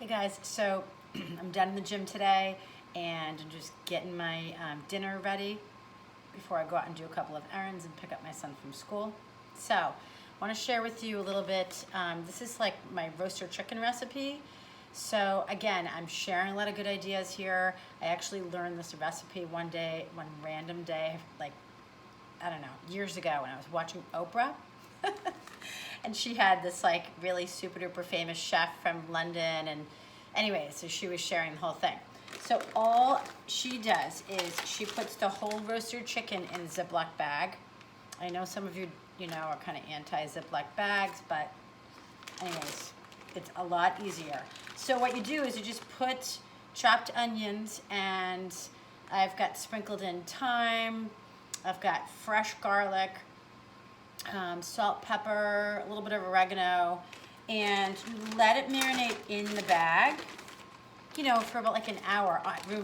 Hey guys, so I'm done in the gym today and I'm just getting my dinner ready before I go out and do a couple of errands and pick up my son from school. So I want to share with you a little bit, this is like my roaster chicken recipe. So again, I'm sharing a lot of good ideas here. I actually learned this recipe one random day, like, I don't know, years ago when I was watching Oprah. And she had this like really super duper famous chef from London, and anyway, so she was sharing the whole thing. So all she does is she puts the whole roasted chicken in a Ziploc bag. I know some of you, are kind of anti-Ziploc bags, but anyways, it's a lot easier. So what you do is you just put chopped onions, and I've got sprinkled in thyme, I've got fresh garlic, salt, pepper, a little bit of oregano, and you let it marinate in the bag, for about like an hour at room